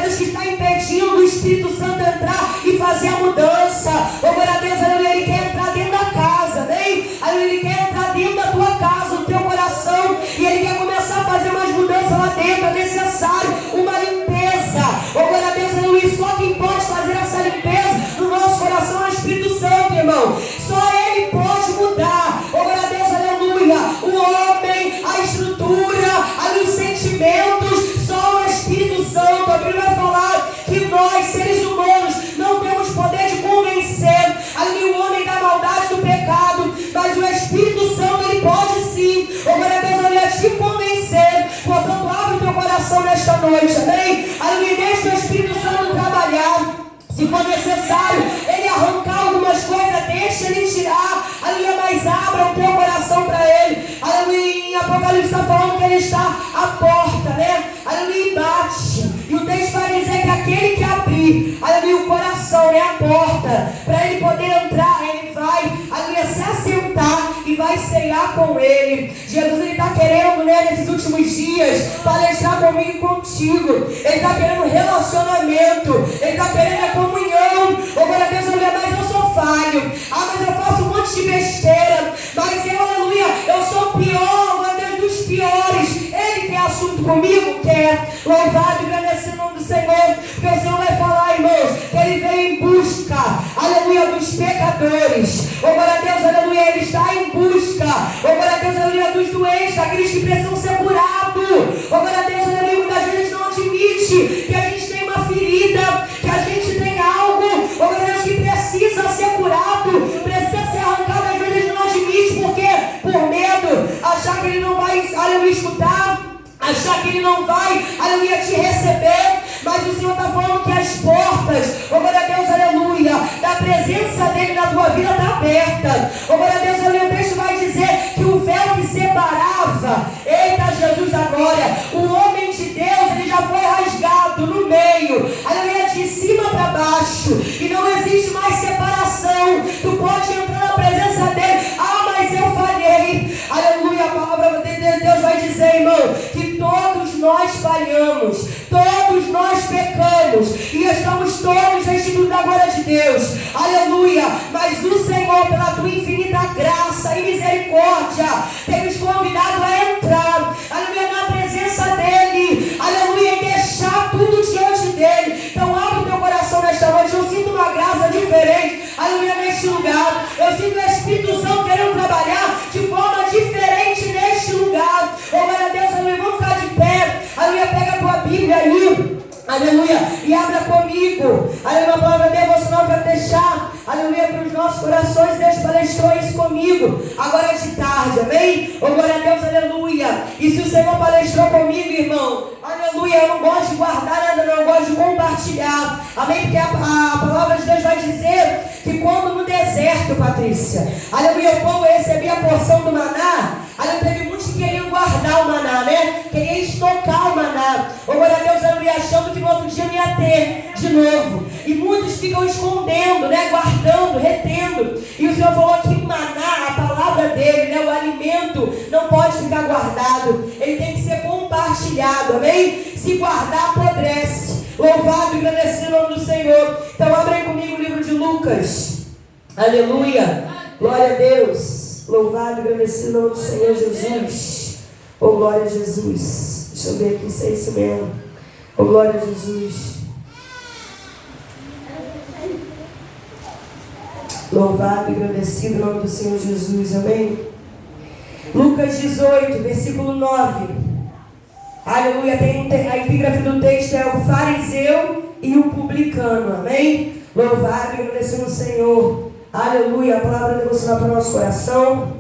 coisas que estão impedindo o Espírito Santo entrar e fazer a mudança. Oh, glória a Deus, aleluia. Ele quer entrar dentro da casa, amém? Aleluia, ele quer entrar dentro da tua casa, do teu coração, e ele quer começar a fazer umas mudanças lá dentro. É necessário uma limpeza. Oh, glória a Deus, aleluia. Só quem pode fazer essa limpeza no nosso coração é o Espírito Santo, irmão. Só ele pode mudar. Oh, glória a Deus, aleluia. O homem, a estrutura, ali os sentimentos, só o Espírito Santo. A Bíblia vai falar que nós, seres humanos, não temos poder de convencer ali o homem da maldade, do pecado, mas o Espírito Santo, ele pode sim, oh, glória a Deus, aleluia, te convencer. Portanto, abre o teu coração nesta noite, amém? Aleluia, deixa o Espírito Santo trabalhar. Se for necessário ele arrancar algumas coisas, deixa ele tirar, aleluia, mas abra o teu coração para ele. Aleluia, em Apocalipse está falando que ele está à porta, né? Aleluia, e bate. E o texto vai dizer que aquele que abrir, aleluia, o coração, né, a porta, para ele poder entrar, ele vai, aleluia, se assentar e vai ceiar com ele. Jesus, ele está querendo, né, nesses últimos dias, palestrar comigo e contigo. Ele está querendo relacionamento, ele está querendo a comunhão. Oh, glória a Deus, aleluia, mas eu sou falho. Ah, mas eu faço um monte de besteira. Mas eu, aleluia, eu sou o pior, glória a Deus, dos piores. Ele quer assunto comigo? Quer. Louvado e agradecido o nome do Senhor. Porque o Senhor vai falar, irmãos, que ele veio em busca, aleluia, dos pecadores. Oh, glória a Deus, aleluia, ele está em busca. Oh, glória a Deus, aleluia, dos doentes, daqueles que precisam ser curados. Oh, glória a Deus, aleluia, muitas vezes não admite que a gente tem uma ferida, que a gente tem algo, oh, glória a Deus, que precisa ser curado, precisa ser arrancado. Às vezes não admite, porque por medo, achar que ele não vai, aleluia, escutar, achar que ele não vai, aleluia, te receber. Mas o Senhor está falando que as portas, oh, glória a Deus, aleluia, da presença dele na tua vida está aberta. Oh, glória a Deus, aleluia, o texto vai dizer que o véu que separava, eita Jesus da glória, o homem de Deus, ele já foi rasgado no meio, aleluia, de cima para baixo, e não existe mais separação. Tu pode entrar na presença dele. Ah, mas eu falhei, aleluia. A palavra de Deus vai dizer, irmão, que todos nós falhamos, todos nós pecamos, e estamos todos destituídos da glória de Deus, aleluia. Mas o Senhor, pela tua infinita graça e misericórdia, tem nos convidado a entrar, aleluia, na presença dele, aleluia, e deixar tudo diante dele. Então abre o teu coração nesta noite. Eu sinto uma graça diferente, aleluia, neste lugar. Eu sinto o Espírito Santo querendo trabalhar de forma diferente neste lugar. Oh, glória a Deus, aleluia, vamos ficar de pé, aleluia, pega a tua Bíblia aí, aleluia, e abra comigo, aleluia, uma palavra devocional para deixar, aleluia, para os nossos corações. Deus palestrou isso comigo agora de tarde, amém? Oh, glória a Deus, aleluia. E se o Senhor palestrou comigo, irmão, aleluia, eu não gosto de guardar nada, não, eu gosto de compartilhar, amém? Porque a palavra de Deus vai dizer que quando no deserto, Patrícia, aleluia, o povo recebia a porção do maná, aleluia, teve muitos que queriam guardar o maná, né? Queriam estocar o maná. Oh, glória a Deus, aleluia, achando que no outro dia não ia ter de novo. E muitos ficam escondendo, né? Guardando, retendo. E o Senhor falou que o maná, a palavra dele, né? O alimento não pode ficar guardado. Ele tem que ser compartilhado, amém? Se guardar, apodrece. Louvado e agradecido o nome do Senhor. Então abre aí comigo o livro de Lucas. Aleluia. Glória a Deus. Louvado e agradecido o nome do Senhor Jesus. Oh, glória a Jesus. Deixa eu ver aqui se é isso mesmo. Oh, glória a Jesus. Louvado e agradecido o nome do Senhor Jesus. Amém? Lucas 18, versículo 9. Aleluia. A epígrafe do texto é o fariseu e o publicano. Amém? Louvado e agradecido o Senhor. Aleluia. A palavra devocional para o nosso coração.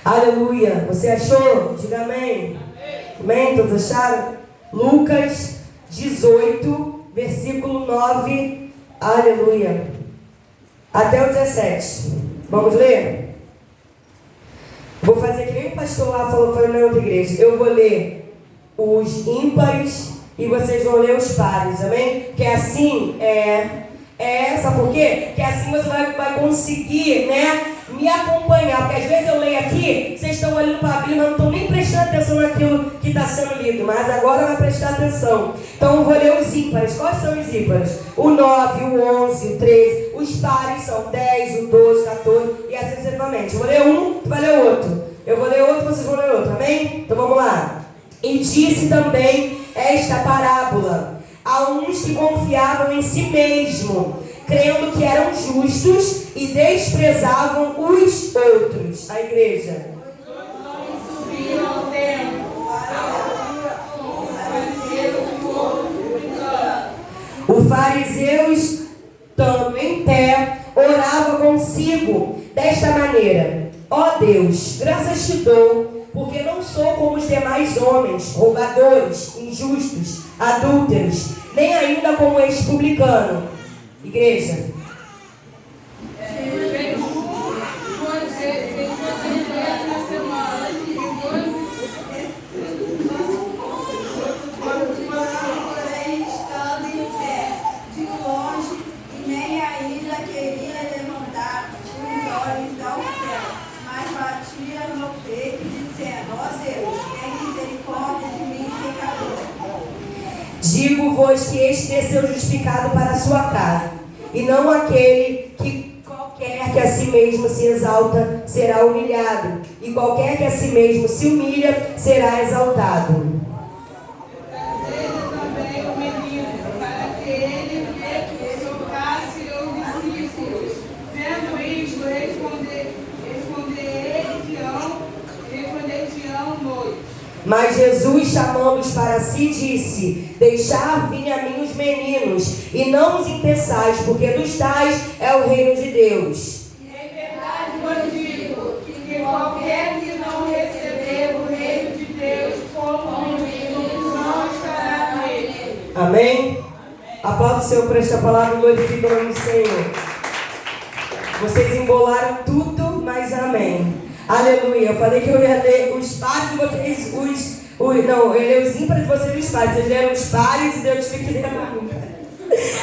Aleluia. Você achou? Diga amém. Amém? Todos acharam? Lucas 18, versículo 9. Aleluia. Até o 17. Vamos ler? Vou fazer que nem o pastor lá falou, foi na outra igreja. Eu vou ler os ímpares e vocês vão ler os pares, amém? Que assim sabe por quê? Que assim você vai conseguir, né, me acompanhar, porque às vezes eu leio aqui, vocês estão olhando para a Bíblia, mas não estão nem prestando atenção naquilo que está sendo lido, mas agora vai prestar atenção. Então eu vou ler os ímpares. Quais são os ímpares? O 9, o 11, o 13, os pares são 10, o 12, 14 e assim sucessivamente. Eu vou ler um, tu vai ler o outro. Eu vou ler outro, vocês vão ler outro, amém? Então vamos lá. E disse também esta parábola a uns que confiavam em si mesmo, crendo que eram justos e desprezavam os outros. A igreja. O fariseu, estando em pé, orava consigo desta maneira: ó Deus, graças te dou, porque não sou como os demais homens, roubadores, injustos, adúlteros, nem ainda como este publicano. Igreja. Digo-vos que este desceu justificado para a sua casa, e não aquele que qualquer que a si mesmo se exalta será humilhado, e qualquer que a si mesmo se humilha será exaltado. Também o menino, para que ele socasse os discípulos. Vendo isto, responder-lhe-ão noite. Mas Jesus, chamando-os para si, disse: deixar vir a mim os meninos, e não os impeçais, porque dos tais é o reino de Deus. E em verdade vos digo, que qualquer que não receber o reino de Deus como menino, não estará nele. Amém? Aplauda o Senhor por esta palavra e glorifica o nome do Senhor. Vocês embolaram tudo, mas amém. Aleluia. Eu falei que eu ia ler os pares e vocês não, eu ia ler os ímpares e vocês os pares. Vocês leram os pares e Deus tive que ler a ímpar.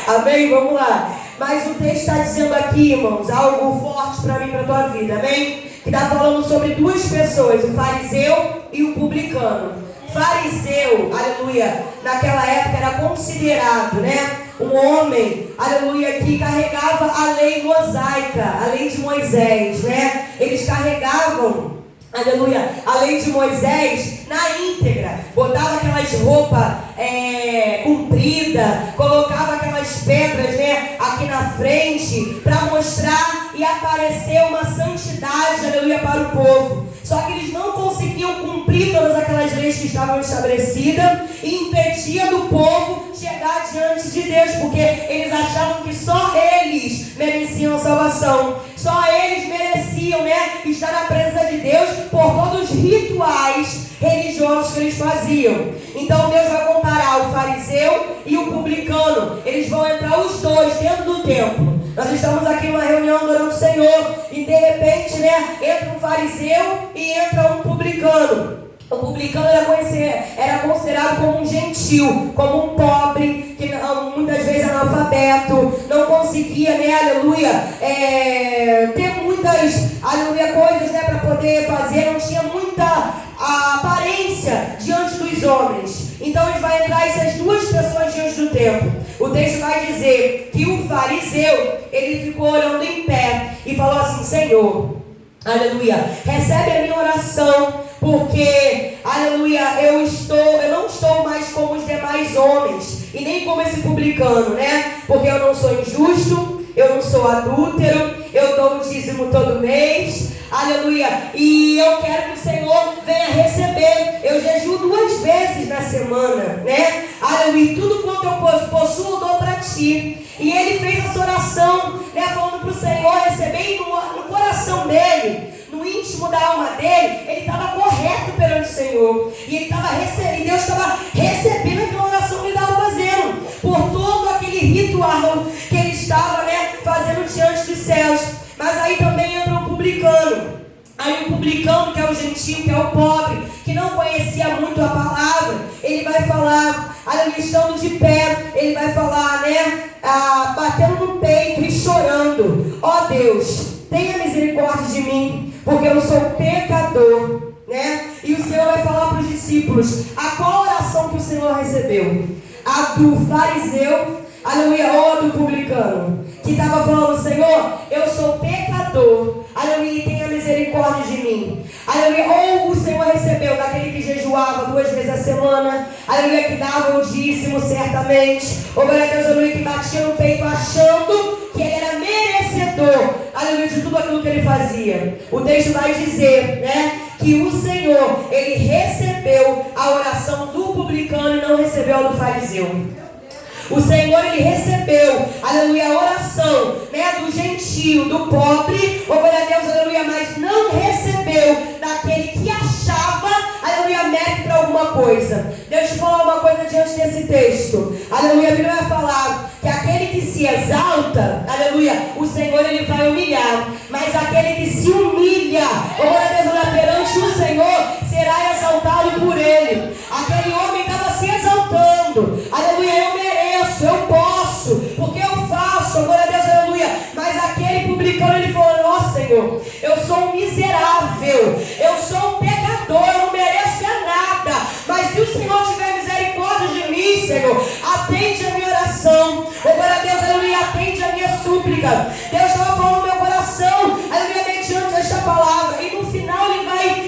Amém? Vamos lá. Mas o texto está dizendo aqui, irmãos, algo forte para mim, para a tua vida. Amém? Que está falando sobre duas pessoas, o fariseu e o publicano. Fariseu, aleluia, naquela época era considerado, né? Um homem, aleluia, que carregava a lei mosaica, a lei de Moisés, né? Eles carregavam, aleluia, a lei de Moisés na íntegra. Botava aquelas roupas compridas, colocava aquelas pedras, né, aqui na frente, para mostrar e aparecer uma santidade, aleluia, para o povo. Só que eles não conseguiam cumprir todas aquelas leis que estavam estabelecidas e impedia do povo chegar diante de Deus, porque eles achavam que só eles mereciam salvação, só eles mereciam, né, estar na presença de Deus por todos os rituais religiosos que eles faziam. Então Deus vai comparar o fariseu e o publicano. Eles vão entrar os dois dentro do templo. Nós estamos aqui numa reunião adorando o Senhor e de repente, né, entra um fariseu e entra um publicano. O publicano era considerado como um gentil, como um pobre, que muitas vezes analfabeto, não conseguia, né, aleluia, ter muitas, aleluia, coisas, né, para poder fazer, não tinha muita aparência diante dos homens. Então ele vai entrar essas duas pessoas diante do templo. O texto vai dizer que o fariseu, ele ficou orando em pé e falou assim: Senhor, aleluia, recebe a minha oração, porque, aleluia, eu não estou mais como os demais homens, e nem como esse publicano, né? Porque eu não sou injusto, eu não sou adúltero, eu dou o dízimo todo mês, aleluia, e eu quero que o Senhor venha receber. Eu jejuo 2 vezes na semana, né? Aleluia, tudo quanto eu possuo eu dou para ti. E ele fez essa oração, né, falando para o Senhor receber, e no coração dele, no íntimo da alma dele, ele estava correto perante o Senhor. E ele estava recebendo, Deus estava recebendo aquela oração que ele estava fazendo, por todo aquele ritual que ele estava, né, fazendo diante dos céus. Mas aí também entra o publicano. Aí o publicano, que é o gentil, que é o pobre, que não conhecia muito a palavra, ele vai falar, aleluia, estando de pé, ele vai falar, batendo no peito e chorando: ó Deus, tenha misericórdia de porque eu sou pecador, né? E o Senhor vai falar para os discípulos, a qual oração que o Senhor recebeu? A do fariseu, aleluia, ou a do publicano, que estava falando, Senhor, eu sou pecador, aleluia, e tenha misericórdia de mim, aleluia. Ou o Senhor recebeu daquele que jejuava 2 vezes a semana, aleluia, que dava o dízimo certamente, ou glória a Deus, aleluia, que batia no peito achando que ele era merecedor, aleluia, de tudo aquilo que ele fazia. O texto vai dizer, né, que o Senhor, ele recebeu a oração do publicano e não recebeu a do fariseu. O Senhor, ele recebeu, aleluia, a oração, né, do gentio, do pobre, oh glória a Deus, aleluia, mas não recebeu daquele que achava, aleluia, mérito para alguma coisa. Deixa eu falar uma coisa diante desse texto, aleluia. A Bíblia vai falar que aquele que se exalta, aleluia, o Senhor, ele vai humilhar, mas aquele que se humilha, oh glória a Deus, aleluia, perante o Senhor, será exaltado por ele. Aquele homem estava se exaltando, aleluia, eu mereço, eu posso, porque eu faço, glória a Deus, aleluia. Mas aquele publicano, ele falou, ó Senhor, eu sou um miserável, eu sou um pecador, eu não mereço nada, mas se o Senhor tiver misericórdia de mim, Senhor, atende a minha oração, glória a Deus, aleluia, atende a minha súplica. Deus estava falando no meu coração, aleluia, mediante esta palavra, e no final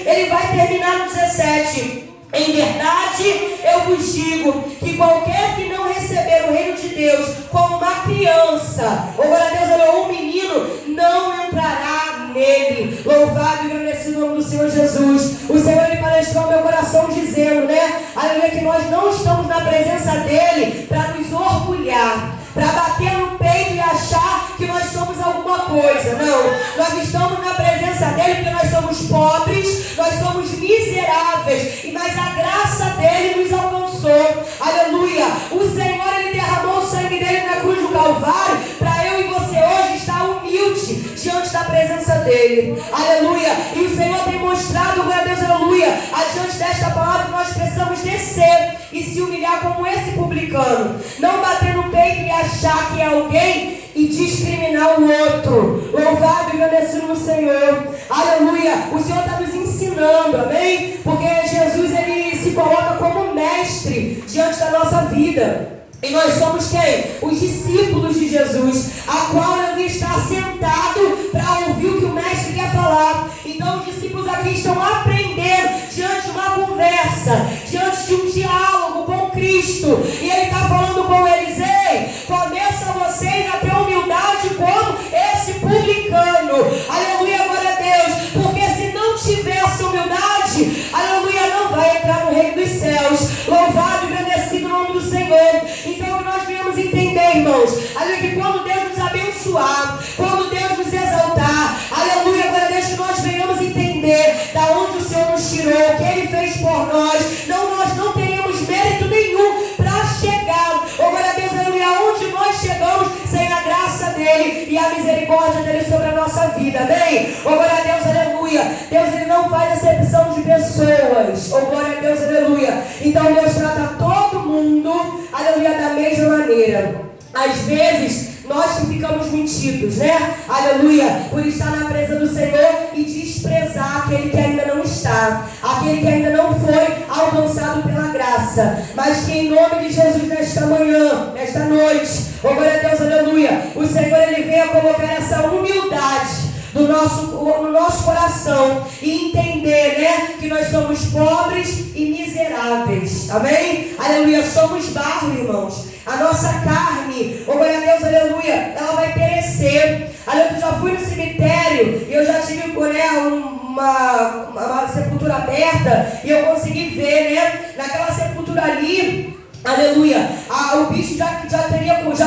ele vai terminar no 17. Em verdade, eu vos digo que qualquer que não receber o reino de Deus como uma criança, ou glória a Deus, ou um menino, não entrará nele. Louvado e agradecido o nome do Senhor Jesus. O Senhor, ele palestrou no meu coração dizendo, né, aleluia, que nós não estamos na presença dele para nos orgulhar, para bater no peito e achar que nós somos alguma coisa. Não, nós estamos na presença dele porque nós somos pobres, nós somos miseráveis, mas a graça dele nos alcançou, aleluia. O Senhor, ele derramou o sangue dele na cruz do Calvário para eu e você hoje estar humilde diante da presença dele, aleluia. E o Senhor tem mostrado, glória a Deus, aleluia, adiante desta palavra, que nós precisamos descer e se humilhar como esse publicano, não bater no peito e achar que é alguém e discriminar o outro. Louvado e agradecido no Senhor, aleluia. O Senhor está nos ensinando, amém? Porque Jesus, ele se coloca como mestre diante da nossa vida. E nós somos quem? Os discípulos de Jesus, a qual ele está sentado para ouvir o que o mestre quer falar. Então os discípulos aqui estão aprendendo diante de uma conversa, diante de um diálogo com Cristo. E ele está falando com eles, ei, começa vocês a ter humildade como esse publicano. Aleluia, glória a Deus. Porque se não tiver essa humildade, aleluia, não vai entrar no reino dos céus. Louvado e agradecido o nome do Senhor. Então nós viemos entender, irmãos, aleluia, que quando Deus nos abençoar, quando Deus nos exaltar, aleluia, glória a Deus, que nós venhamos entender da onde o Senhor nos tirou, o que Ele fez por nós. Não, nós não teremos mérito nenhum para chegar, oh glória a Deus, aleluia, aonde nós chegamos sem a graça dEle e a misericórdia dEle sobre a nossa vida, amém? Oh glória a Deus, aleluia. Deus, Ele não faz acepção de pessoas, oh glória a Deus, aleluia. Então Deus trata todo mundo, aleluia, da mesma maneira. Às vezes nós que ficamos mentidos, né? Aleluia, por estar na presença do Senhor e desprezar aquele que ainda não está, aquele que ainda não foi alcançado pela graça. Mas que em nome de Jesus, nesta manhã, nesta noite, oh glória a Deus, aleluia, o Senhor, ele venha colocar essa humildade no nosso coração e entender, né, que nós somos pobres e miseráveis, amém? Aleluia, somos barro, irmãos. A nossa carne, oh glória a Deus, aleluia, ela vai perecer. Aleluia, eu já fui no cemitério e eu já tive, né, uma sepultura aberta e eu consegui ver, né, naquela sepultura ali, aleluia, o bicho já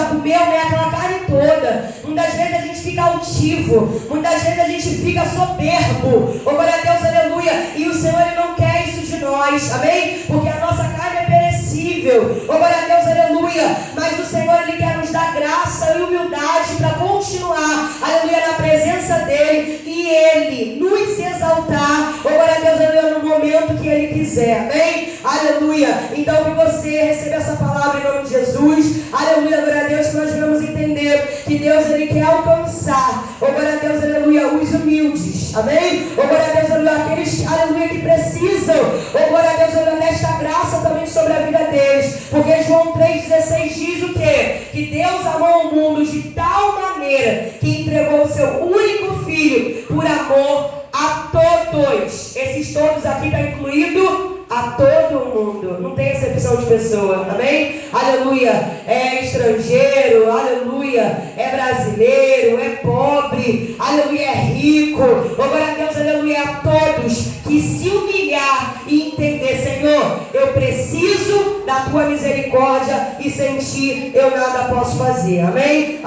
comeu, né, aquela carne toda. Muitas vezes a gente fica altivo, muitas vezes a gente fica soberbo, oh glória a Deus, aleluia, e o Senhor, ele não quer isso de nós, amém? Porque a nossa carne é perecível, oh glória a Deus, aleluia, mas o Senhor, ele quer nos dar graça e humildade para continuar, aleluia, na presença dele e ele nos exaltar, oh glória a Deus, aleluia, no momento que ele quiser, amém? Aleluia. Então que você receba essa palavra em nome de Jesus, aleluia, glória a Deus, que nós vamos entender que Deus, ele quer alcançar, oh glória a Deus, aleluia, os humildes. amém? Oh, glória a Deus, aleluia, aqueles, aleluia, que precisam, oh, glória a Deus, aleluia, desta graça também sobre a vida deles, porque João 3,16 diz o quê? Que Deus amou o mundo de tal maneira que entregou o seu único filho por amor a todos. Esses todos aqui está incluído a todo mundo, não tem exceção de pessoa, amém? Aleluia, é estrangeiro, aleluia, é brasileiro, é pobre, aleluia, é rico, oh, glória a Deus, aleluia, a todos que se humilhar e entender, Senhor, eu preciso da tua misericórdia e sem ti eu nada posso fazer, amém?